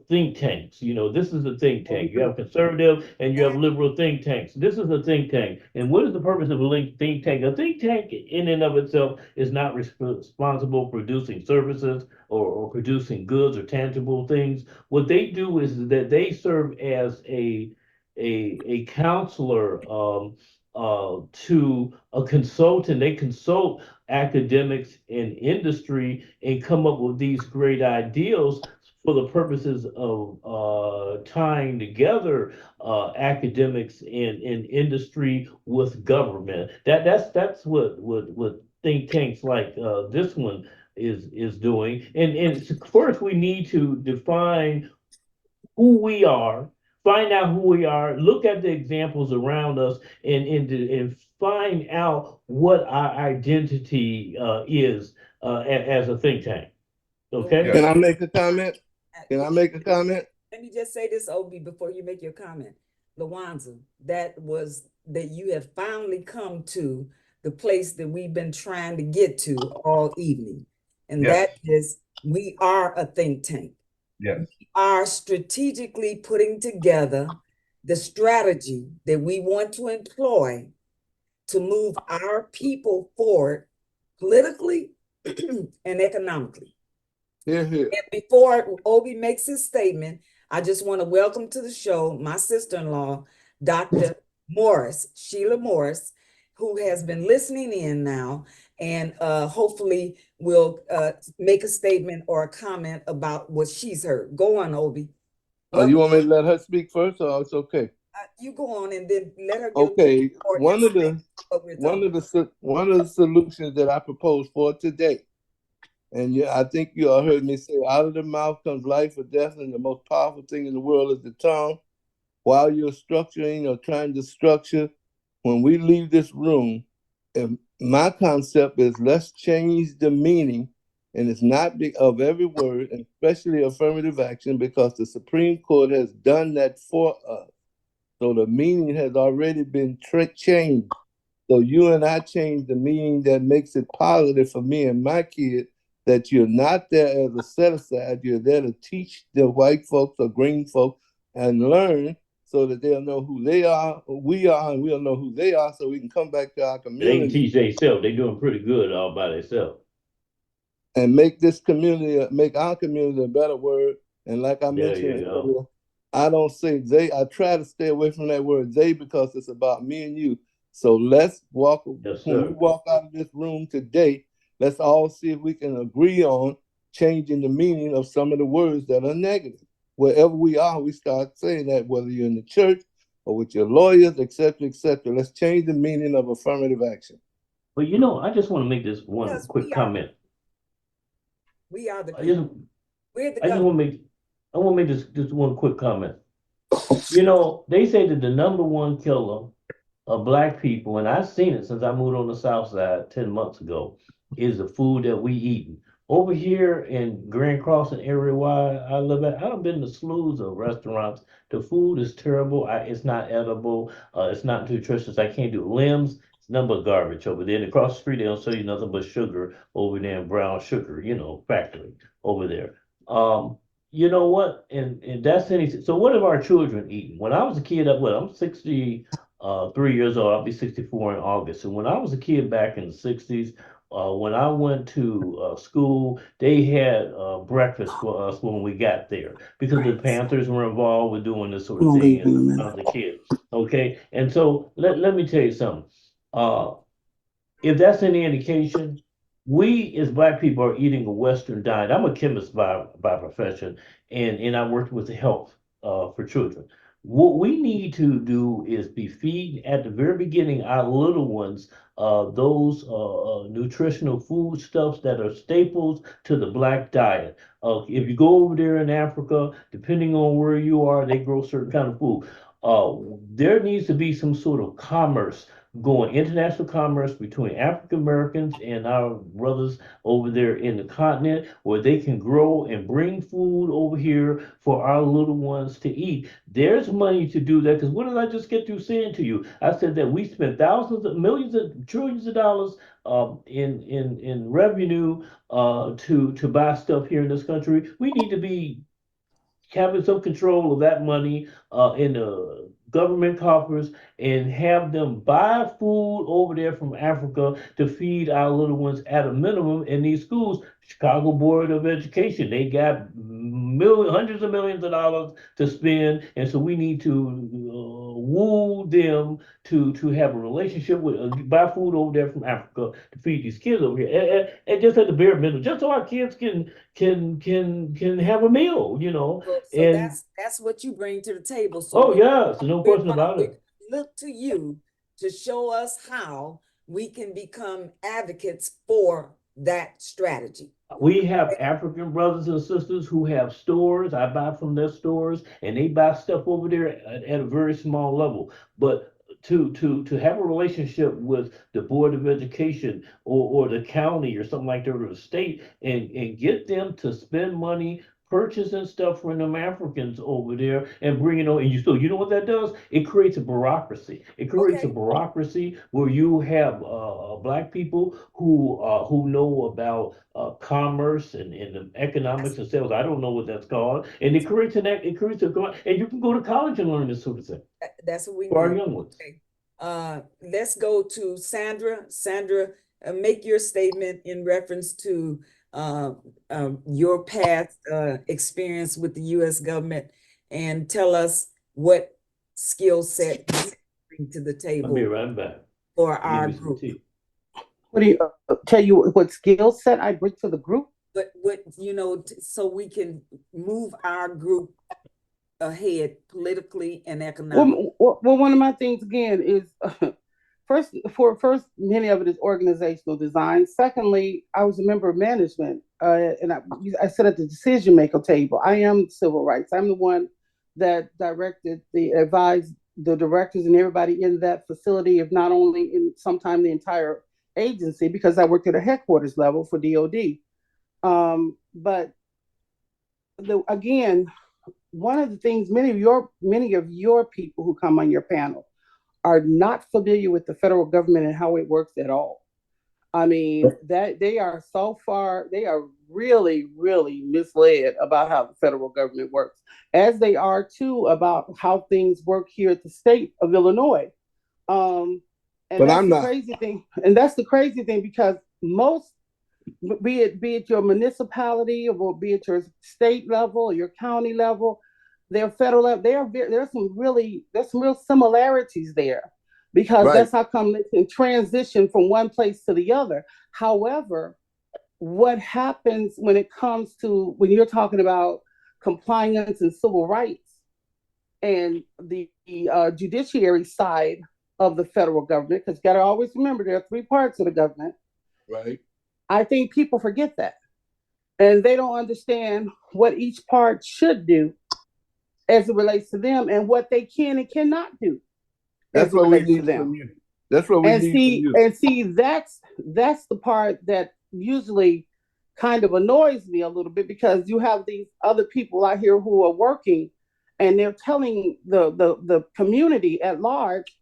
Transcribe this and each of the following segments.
think tanks. You know, this is a think tank. You have conservative and you have liberal think tanks. This is a think tank. And what is the purpose of a think tank? A think tank in and of itself is not responsible for producing services or producing goods or tangible things. What they do is that they serve as a counselor to a consultant. They consult academics and industry and come up with these great ideals for the purposes of tying together academics and industry with government. That's what think tanks like this one is doing. And first we need to define who we are, find out who we are, look at the examples around us, and find out what our identity is as a think tank. Okay. Can Yes. I make a comment? Can I make a comment? Let me just say this, Obi, before you make your comment. Lawanza, that you have finally come to the place that we've been trying to get to all evening. And Yes. that is, we are a think tank. Yes. We are strategically putting together the strategy that we want to employ to move our people forward politically and economically. Here. And before Obi makes his statement, I just want to welcome to the show my sister-in-law, Dr. Morris, Sheila Morris, who has been listening in now and hopefully will make a statement or a comment about what she's heard. Go on, Obi. You want me to let her speak first, or it's okay? You go on and then let her. Okay. One of the solutions that I propose for today, and I think you all heard me say, out of the mouth comes life or death, and the most powerful thing in the world is the tongue. While you're structuring or trying to structure, when we leave this room, my concept is let's change the meaning, and it's not of every word, and especially affirmative action, because the Supreme Court has done that for us. So the meaning has already been changed. So you and I change the meaning that makes it positive for me and my kid, that you're not there as a set aside, you're there to teach the white folks or green folks and learn so that they'll know who they are, who we are, and we'll know who they are so we can come back to our They can community teach themselves. They're doing pretty good all by themselves. and make this community, make our community a better word. And like I There you mentioned go. earlier, I don't say they, I try to stay away from that word they because it's about me and you. So let's walk, Yes, when we sir. walk out of this room today, let's all see if we can agree on changing the meaning of some of the words that are negative. Wherever we are, we start saying that, whether you're in the church or with your lawyers, et cetera, et cetera. Let's change the meaning of affirmative action. But you know, I just want to make this one Because quick comment. we are the I just, people. We're the I just government. want to make this one quick comment. You know, they say that the number one killer of black people, and I've seen it since I moved on the South Side 10 months ago, is the food that we eat. Over here in Grand Crossing area where I live at, I've been to slews of restaurants. The food is terrible. It's not edible. It's not nutritious. I can't do limbs. It's nothing but garbage over there. And across the street, they don't sell you nothing but sugar over there in Brown Sugar, factory over there. You know what? And that's any. So what have our children eaten? When I was a kid, I'm 3 years old. I'll be 64 in August. And when I was a kid back in the 60s, when I went to school, they had breakfast for us when we got there because the Panthers were involved with doing this sort of thing as I was a kid. Okay. And so let me tell you something. Uh, if that's any indication, we as black people are eating a Western diet. I'm a chemist by profession, and I worked with the health for children. What we need to do is be feeding at the very beginning our little ones those nutritional foodstuffs that are staples to the black diet. If you go over there in Africa, depending on where you are, they grow certain kind of food. There needs to be some sort of commerce going, international commerce between African Americans and our brothers over there in the continent, where they can grow and bring food over here for our little ones to eat. There's money to do that, because what did I just get through saying to you? I said that we spend thousands of millions of trillions of dollars in revenue to buy stuff here in this country. We need to be having some control of that money in the government coffers and have them buy food over there from Africa to feed our little ones at a minimum in these schools. Chicago Board of Education, they got hundreds of millions of dollars to spend, and so we need to woo them to have a relationship with buy food over there from Africa to feed these kids over here, and just at the bare minimum, just so our kids can have a meal, you know. So And that's what you bring to the table. So oh yeah, so no question about it. look to you to show us how we can become advocates for that strategy. We have African brothers and sisters who have stores. I buy from their stores, and they buy stuff over there at a very small level. But to have a relationship with the Board of Education or the county or something like that, or the state, and get them to spend money purchasing stuff from them Africans over there and bringing it on. And you know what that does? It creates a bureaucracy. It creates a Okay. bureaucracy where you have black people who know about commerce and economics and sales. I don't know what that's called, and it creates and you can go to college and learn this sort of thing That's what we for our need. young ones. Okay. Let's go to Sandra. Sandra, make your statement in reference to your past experience with the U.S. government, and tell us what skill set you bring to the I'll table be right back. for Give our me some group. tea. What do you tell you what skill set I bring to the group? But what, you know, so we can move our group ahead politically and economically. Well, one of my things again is first, many of it is organizational design. Secondly, I was a member of management, and I sit at the decision maker table. I am civil rights. I'm the one that advised the directors and everybody in that facility, if not only in sometime the entire agency, because I worked at a headquarters level for DOD. But again, one of the things many of your people who come on your panel are not familiar with the federal government and how it works at all. I mean, that they are really, really misled about how the federal government works, as they are too about how things work here at the state of Illinois. And But that's I'm the not. crazy thing. And that's the crazy thing, because most, be it your municipality or be it your state level or your county level, their federal level, there's some real similarities there, because Right. that's how come they can transition from one place to the other. However, what happens when you're talking about compliance and civil rights and the judiciary side of the federal government, because you got to always remember there are three parts of the government. Right. I think people forget that, and they don't understand what each part should do as it relates to them, and what they can and cannot do That's as it what we relates to need them. from you. That's what we need from you. That's the part that usually kind of annoys me a little bit, because you have these other people out here who are working, and they're telling the community at large,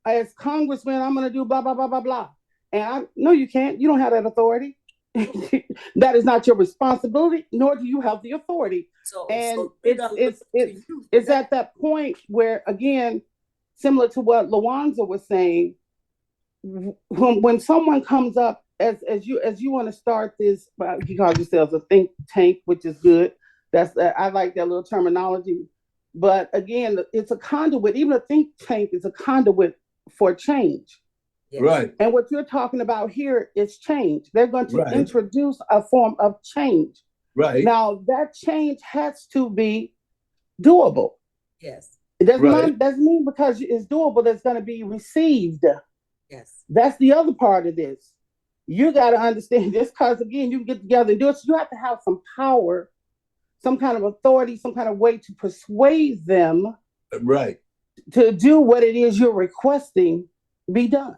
as congressman, I'm going to do blah blah blah blah blah. And no, you can't. You don't have that authority. That is not your responsibility, nor do you have the authority. And it's at that point where, again, similar to what Lawanza was saying, when someone comes up as you want to start this, you call yourselves a think tank, which is good. I like that little terminology. But again, it's a conduit. Even a think tank is a conduit for change. Yes. Right. And what you're talking about here is change. They're going to introduce a form of change. Right. Now, that change has to be doable. Yes. It doesn't mean because it's doable that's going to be received. Yes. That's the other part of this. You got to understand this, because again, you can get together and do it. So you have to have some power, some kind of authority, some kind of way to persuade them to do what it is you're requesting be done.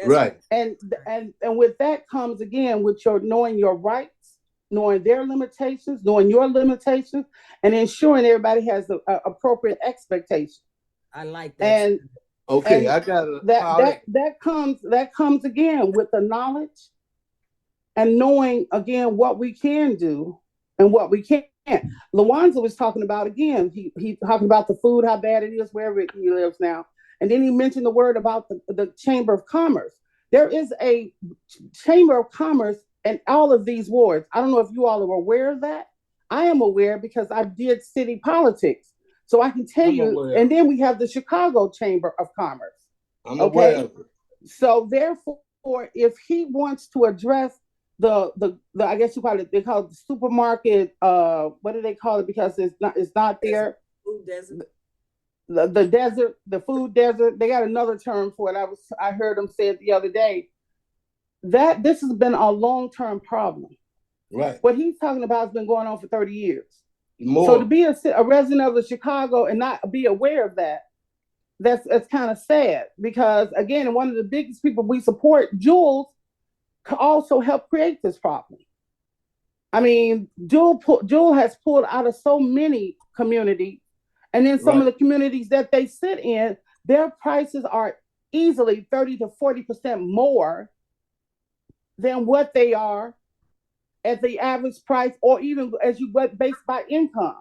Right. And with that comes, again, with your knowing your rights, knowing their limitations, knowing your limitations, and ensuring everybody has the appropriate expectation. I like that. And okay, I got that comes again with the knowledge and knowing again what we can do and what we can't Lawanza was talking about again. He talking about the food, how bad it is wherever he lives now, and then he mentioned the word about the Chamber of Commerce. There is a Chamber of Commerce in all of these wards. I don't know if you all are aware of that. I am aware because I did city politics, so I can tell I'm you. aware. And then we have the Chicago Chamber of Commerce. I'm aware of it. So therefore, if he wants to address the I guess you call it, they call it the supermarket, what do they call it, because it's not there, Food desert. the desert, the food desert, they got another term for it. I heard them say it the other day, that this has been a long-term problem. Right. What he's talking about has been going on for 30 years. More. So to be a resident of the Chicago and not be aware of that, that's kind of sad, because again, one of the biggest people we support, Jules, also helped create this problem. I mean, Jewel has pulled out of so many communities, and then some of the communities that they sit in, their prices are easily 30 to 40% more than what they are at the average price, or even as you based by income.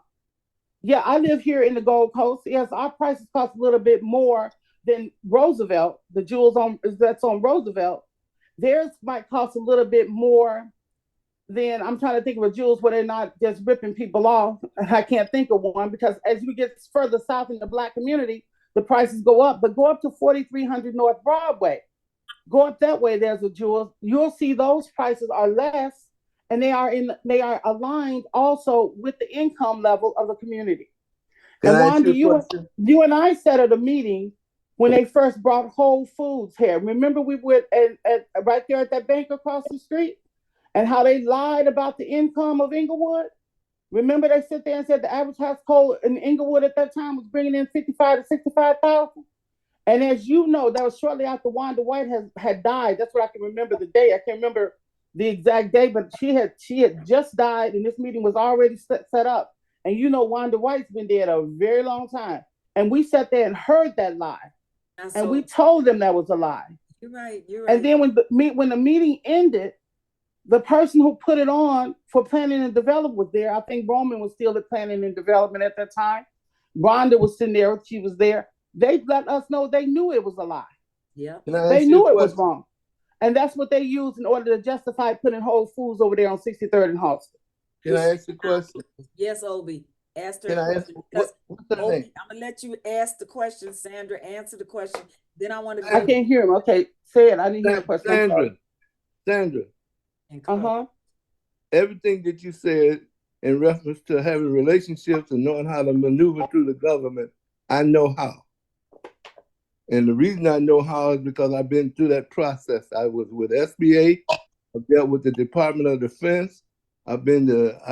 Yeah, I live here in the Gold Coast. Yes, our prices cost a little bit more than Roosevelt. The jewels that's on Roosevelt, theirs might cost a little bit more than, I'm trying to think of a jewels where they're not just ripping people off. I can't think of one, because as you get further south in the Black community, the prices go up. But go up to 4300 North Broadway. Go up that way, there's a jewels. You'll see those prices are less, and they are aligned also with the income level of the community. And Wanda, you and I sat at a meeting when they first brought Whole Foods here. Remember, we were at right there at that bank across the street, and how they lied about the income of Inglewood. Remember, they sit there and said the average household in Inglewood at that time was bringing in 55 to 65,000. And as you know, that was shortly after Wanda White had died. That's what I can remember the day. I can't remember the exact day, but she had just died, and this meeting was already set up. And you know, Wanda White's been dead a very long time. And we sat there and heard that lie. And we told them that was a lie. You're right. And then when the meeting ended, the person who put it on for planning and development was there. I think Roman was still at planning and development at that time. Rhonda was sitting there. She was there. They let us know they knew it was a lie. Yeah. They knew it was wrong. And that's what they used in order to justify putting Whole Foods over there on 63rd and Halsted. Can I ask a question? Yes, Obi. Ask her. Can I ask, what's her Obi, name? I'm gonna let you ask the question, Sandra. Answer the question. Then I want to. I can't hear him. Okay, say it. I didn't hear the question. Sandra. Uh-huh. Everything that you said in reference to having relationships and knowing how to maneuver through the government, I know how. And the reason I know how is because I've been through that process. I was with SBA, I've dealt with the Department of Defense. I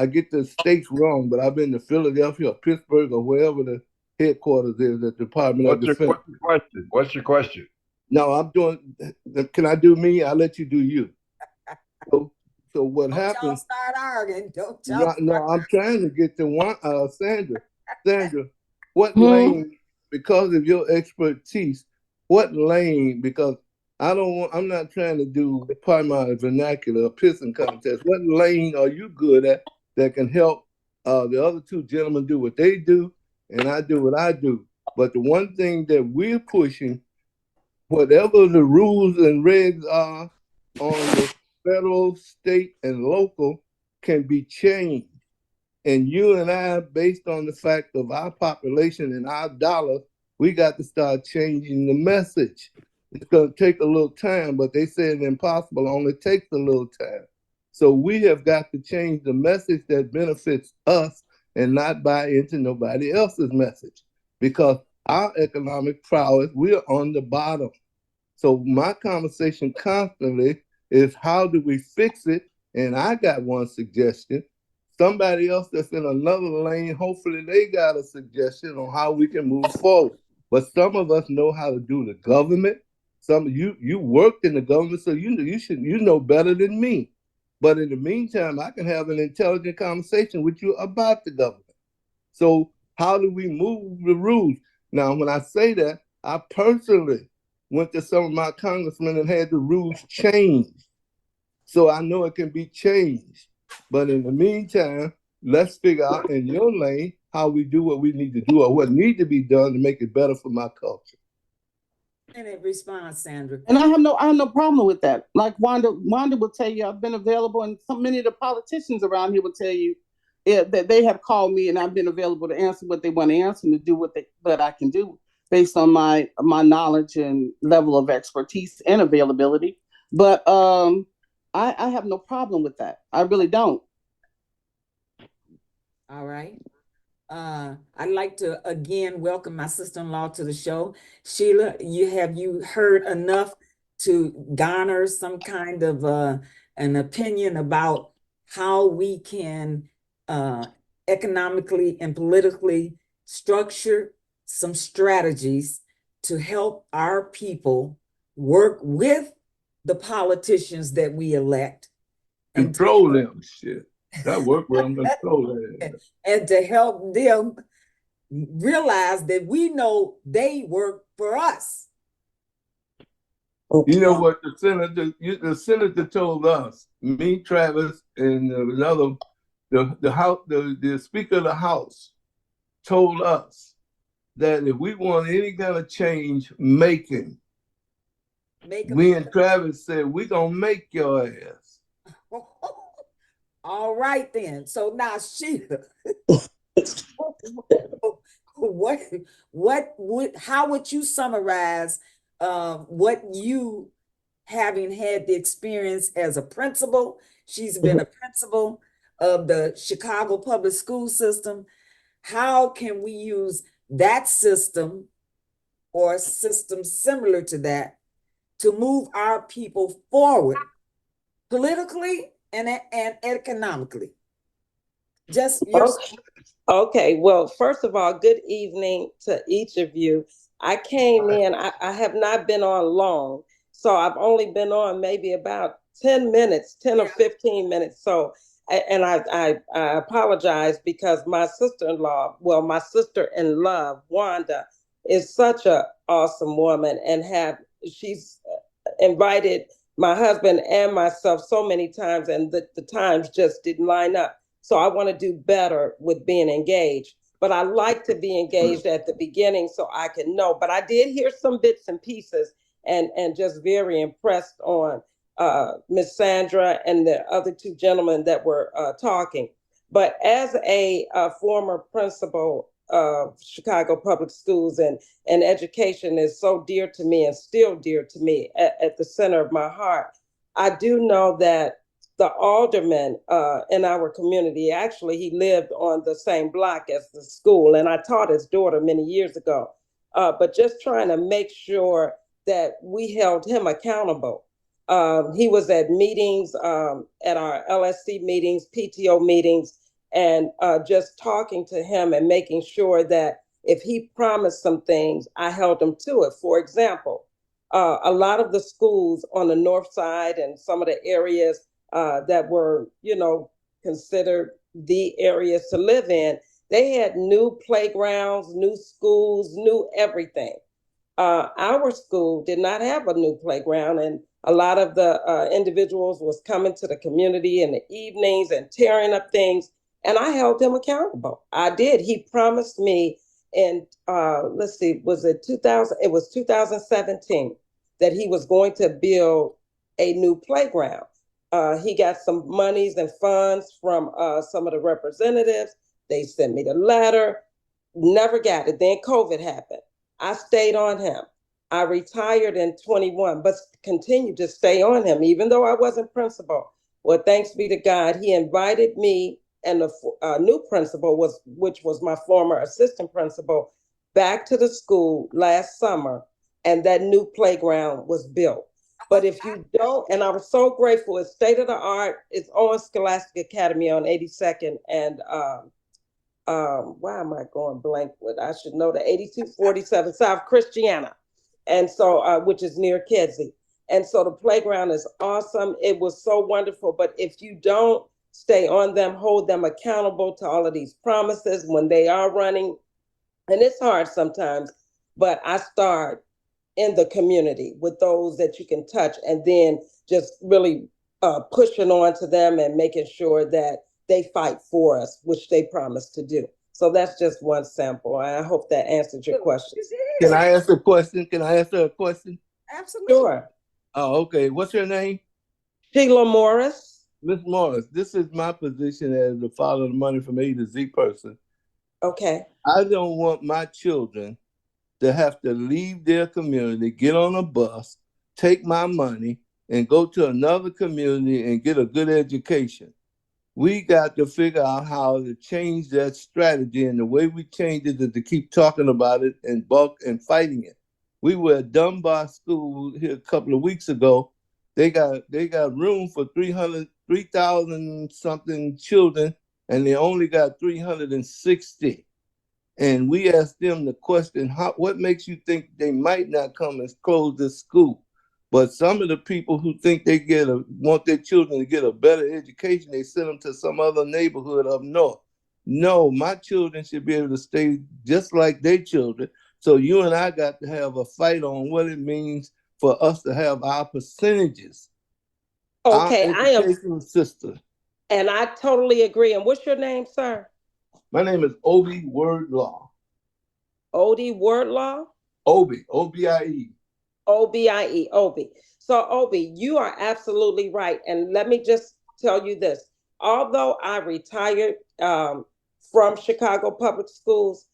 get the states wrong, but I've been to Philadelphia or Pittsburgh or wherever the headquarters is at the Department of Defense. What's your question? No, I'm doing, can I do me? I'll let you do you. So what happened? Don't start arguing. No, I'm trying to get to Sandra. Sandra, what lane, because of your expertise, what lane, because I'm not trying to do, pardon my vernacular, a pissing contest. What lane are you good at that can help the other two gentlemen do what they do and I do what I do? But the one thing that we're pushing, whatever the rules and regs are on the federal, state, and local, can be changed. And you and I, based on the fact of our population and our dollars, we got to start changing the message. It's going to take a little time, but they said impossible only takes a little time. So we have got to change the message that benefits us and not buy into nobody else's message. Because our economic prowess, we're on the bottom. So my conversation constantly is how do we fix it? And I got one suggestion. Somebody else that's in another lane, hopefully they got a suggestion on how we can move forward. But some of us know how to do the government. Some of you worked in the government, so you know better than me. But in the meantime, I can have an intelligent conversation with you about the government. So how do we move the rules? Now, when I say that, I personally went to some of my congressmen and had the rules changed. So I know it can be changed. But in the meantime, let's figure out in your lane how we do what we need to do or what need to be done to make it better for my culture. And it responds, Sandra. And I have no problem with that. Like Wanda will tell you, I've been available, and so many of the politicians around here will tell you that they have called me and I've been available to answer what they want to answer and to do what I can do based on my knowledge and level of expertise and availability. But I have no problem with that. I really don't. All right. I'd like to again welcome my sister-in-law to the show. Sheila, have you heard enough to garner some kind of an opinion about how we can economically and politically structure some strategies to help our people work with the politicians that we elect? Control them, shit. That work well, I'm control them. And to help them realize that we know they work for us. You know what the senator told us, me, Travis, and another, the Speaker of the House told us that if we want any kind of change making, me and Travis said, we gonna make your ass. All right then. So now, Sheila, how would you summarize what you, having had the experience as a principal? She's been a principal of the Chicago public school system. How can we use that system or a system similar to that to move our people forward politically and economically? Just your Okay, well, first of all, good evening to each of you. I came in, I have not been on long, so I've only been on maybe about 10 minutes, 10 or 15 minutes. So, and I apologize because my sister-in-law, well, my sister-in-law, Wanda, is such an awesome woman, and she's invited my husband and myself so many times, and the times just didn't line up. So I want to do better with being engaged. But I like to be engaged at the beginning so I can know. But I did hear some bits and pieces and just very impressed on Miss Sandra and the other two gentlemen that were talking. But as a former principal of Chicago Public Schools, and education is so dear to me and still dear to me at the center of my heart, I do know that the alderman in our community, actually, he lived on the same block as the school, and I taught his daughter many years ago. But just trying to make sure that we held him accountable. He was at meetings, at our LSC meetings, PTO meetings, and just talking to him and making sure that if he promised some things, I held him to it. For example, a lot of the schools on the north side and some of the areas that were, considered the areas to live in, they had new playgrounds, new schools, new everything. Our school did not have a new playground, and a lot of the individuals was coming to the community in the evenings and tearing up things, and I held him accountable. I did. He promised me in, let's see, was it 2000? It was 2017 that he was going to build a new playground. He got some monies and funds from some of the representatives. They sent me the letter, never got it. Then COVID happened. I stayed on him. I retired in 21, but continued to stay on him, even though I wasn't principal. Well, thanks be to God, he invited me and the new principal, which was my former assistant principal, back to the school last summer, and that new playground was built. But if you don't, and I was so grateful, it's state of the art. It's on Scholastic Academy on 82nd and why am I going blank with? I should know, the 8247 South Christiana, and so which is near Kedzie. And so the playground is awesome. It was so wonderful. But if you don't stay on them, hold them accountable to all of these promises when they are running, and it's hard sometimes, but I start in the community with those that you can touch, and then just really pushing on to them and making sure that they fight for us, which they promised to do. So that's just one sample. I hope that answered your question. Can I ask a question? Can I ask her a question? Absolutely. Sure. Oh, okay. What's your name? Sheila Morris. Miss Morris. This is my position as the follow the money from A to Z person. Okay. I don't want my children to have to leave their community, get on a bus, take my money, and go to another community and get a good education. We got to figure out how to change that strategy, and the way we change it is to keep talking about it and bulk and fighting it. We were at Dunbar School here a couple of weeks ago. They got room for 3,000 something children, and they only got 360. And we asked them the question, what makes you think they might not come and close this school? But some of the people who think they want their children to get a better education, they send them to some other neighborhood up north. No, my children should be able to stay just like their children. So you and I got to have a fight on what it means for us to have our percentages. Okay, our education system. And I totally agree. And what's your name, sir? My name is Obi Wordlaw. Odie Wordlaw? Obi, O-B-I-E. O-B-I-E, Obi. So, Obi, you are absolutely right. And let me just tell you this. Although I retired from Chicago Public Schools,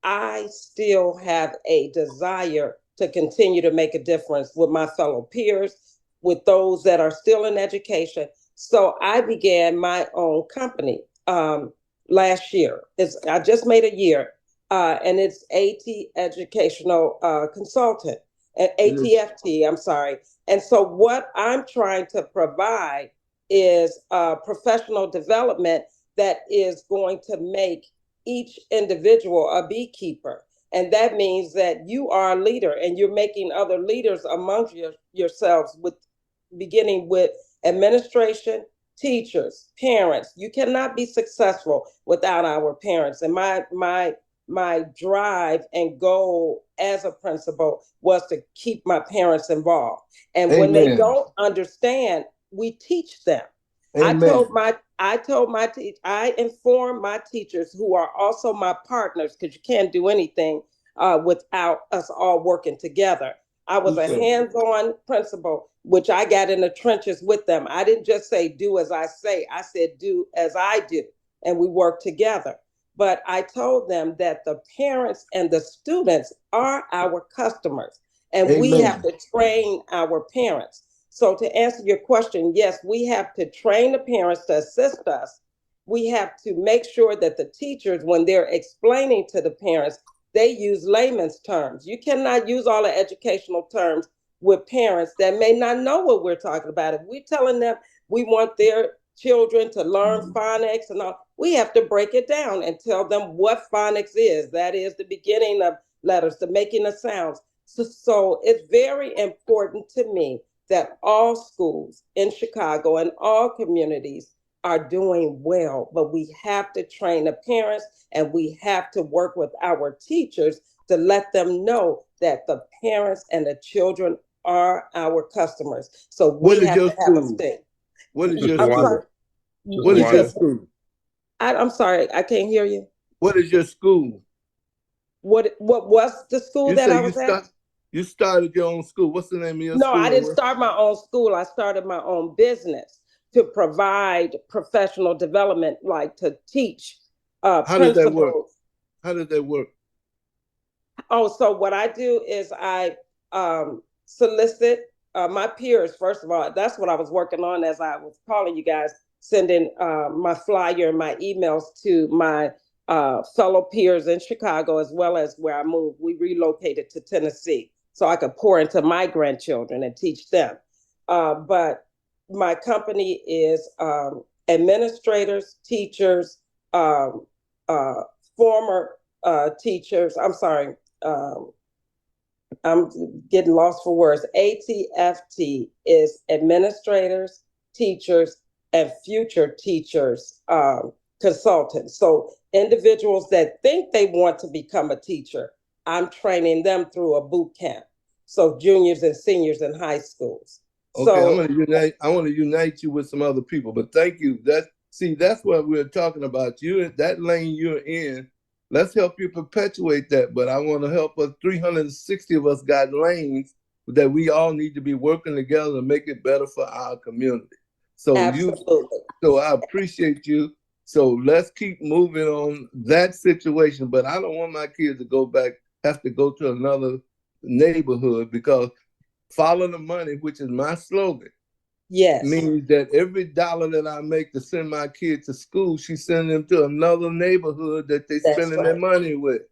I still have a desire to continue to make a difference with my fellow peers, with those that are still in education. So I began my own company last year. I just made a year, and it's AT Educational Consultant, and ATFT, I'm sorry. And so what I'm trying to provide is professional development that is going to make each individual a beekeeper. And that means that you are a leader and you're making other leaders amongst yourselves, with beginning with administration, teachers, parents. You cannot be successful without our parents. And my drive and goal as a principal was to keep my parents involved. And when they don't understand, we teach them. Amen. I inform my teachers, who are also my partners, because you can't do anything without us all working together. I was a hands-on principal, which I got in the trenches with them. I didn't just say, do as I say. I said, do as I do. And we worked together. But I told them that the parents and the students are our customers, and we have to train our parents. So to answer your question, yes, we have to train the parents to assist us. We have to make sure that the teachers, when they're explaining to the parents, they use layman's terms. You cannot use all the educational terms with parents that may not know what we're talking about. If we're telling them we want their children to learn phonics and all, we have to break it down and tell them what phonics is. That is the beginning of letters, the making of sounds. So it's very important to me that all schools in Chicago and all communities are doing well, but we have to train the parents and we have to work with our teachers to let them know that the parents and the children are our customers. So we have to have a stick. What is your school? What is your school? I'm sorry, I can't hear you. What is your school? What was the school that I was at? You started your own school. What's the name of your school? No, I didn't start my own school. I started my own business to provide professional development, like to teach principals. How did that work? Oh, so what I do is I solicit my peers, first of all. That's what I was working on as I was calling you guys, sending my flyer and my emails to my fellow peers in Chicago, as well as where I moved. We relocated to Tennessee so I could pour into my grandchildren and teach them. But my company is administrators, teachers, former teachers. I'm sorry, I'm getting lost for words. ATFT is administrators, teachers, and future teachers consultants. So individuals that think they want to become a teacher, I'm training them through a boot camp. So juniors and seniors in high schools. Okay, I want to unite you with some other people, but thank you. See, that's what we're talking about. You, that lane you're in, let's help you perpetuate that. But I want to help us. 360 of us got lanes that we all need to be working together to make it better for our community. So Absolutely. so I appreciate you. So let's keep moving on that situation. But I don't want my kids to have to go to another neighborhood, because follow the money, which is my slogan. Yes. Means that every dollar that I make to send my kids to school, she sends them to another neighborhood that they're spending their money with.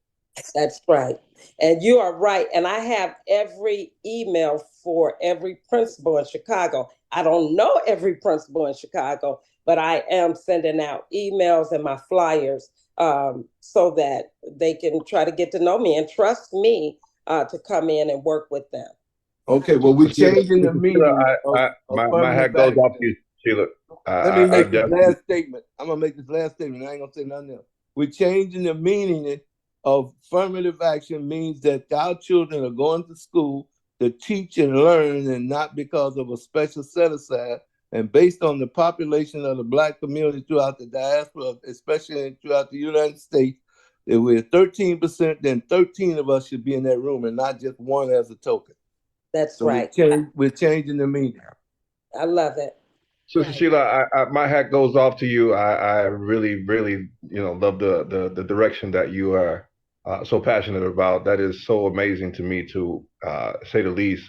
That's right. And you are right. And I have every email for every principal in Chicago. I don't know every principal in Chicago, but I am sending out emails and my flyers so that they can try to get to know me and trust me to come in and work with them. Okay, well, we're changing the meaning of my hat goes off to you, Sheila. Let me make this last statement. I'm going to make this last statement. I ain't going to say nothing else. We're changing the meaning of affirmative action. Means that our children are going to school to teach and learn, and not because of a special set aside. And based on the population of the Black community throughout the diaspora, especially throughout the United States, if we're 13%, then 13 of us should be in that room and not just one as a token. That's so right. We're changing the meaning. I love it. Sister Sheila, my hat goes off to you. I really, really, love the direction that you are so passionate about. That is so amazing to me, to say the least.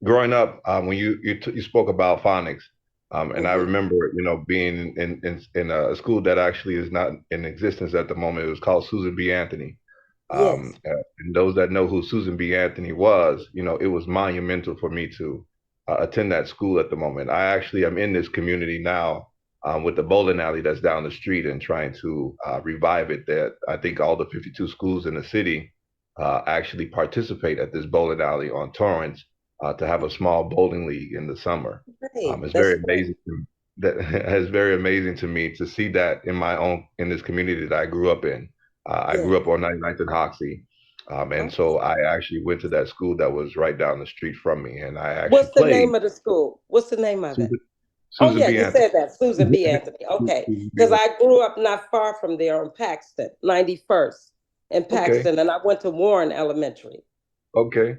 Growing up, when you spoke about phonics, and I remember, being in a school that actually is not in existence at the moment. It was called Susan B. Anthony. And those that know who Susan B. Anthony was, it was monumental for me to attend that school at the moment. I actually am in this community now with the bowling alley that's down the street, and trying to revive it. That I think all the 52 schools in the city actually participate at this bowling alley on Torrance to have a small bowling league in the summer. It's very amazing. It's very amazing to me to see that in this community that I grew up in. I grew up on 99th and Hoxie. And so I actually went to that school that was right down the street from me. And I actually What's the name of the school? What's the name of it? Susan B. you Anthony. Said that, Susan B. Anthony. Okay, because I grew up not far from there on Paxton, 91st in Paxton, and I went to Warren Elementary. Okay.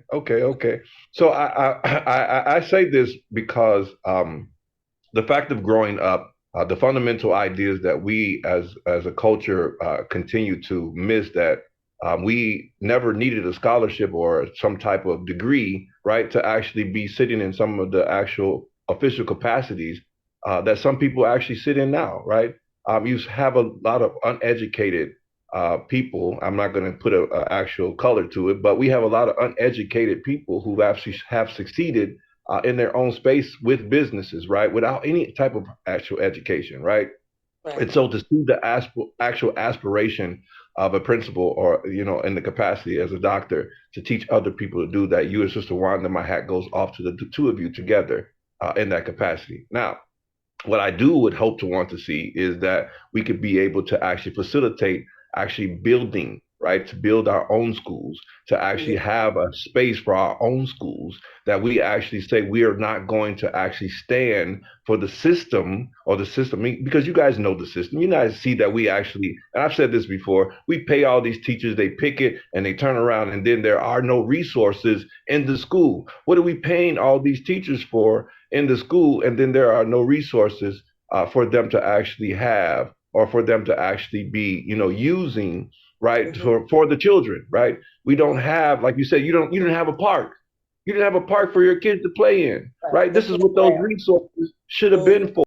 So I say this because the fact of growing up, the fundamental ideas that we as a culture continue to miss, that we never needed a scholarship or some type of degree, right, to actually be sitting in some of the actual official capacities that some people actually sit in now, right? You have a lot of uneducated people. I'm not going to put an actual color to it, but we have a lot of uneducated people who actually have succeeded in their own space with businesses, right, without any type of actual education, right? And so to see the actual aspiration of a principal, or in the capacity as a doctor, to teach other people to do that, you and Sister Wanda, my hat goes off to the two of you together in that capacity. Now, what I would hope to want to see is that we could be able to actually facilitate actually building, right, to build our own schools, to actually have a space for our own schools, that we actually say we are not going to actually stand for the system, because you guys know the system. You guys see that we actually, and I've said this before, we pay all these teachers, they pick it and they turn around, and then there are no resources in the school. What are we paying all these teachers for in the school, and then there are no resources for them to actually have, or for them to actually be, using, right, for the children, right? We don't have, like you said, you didn't have a park. You didn't have a park for your kids to play in, right? This is what those resources should have been for.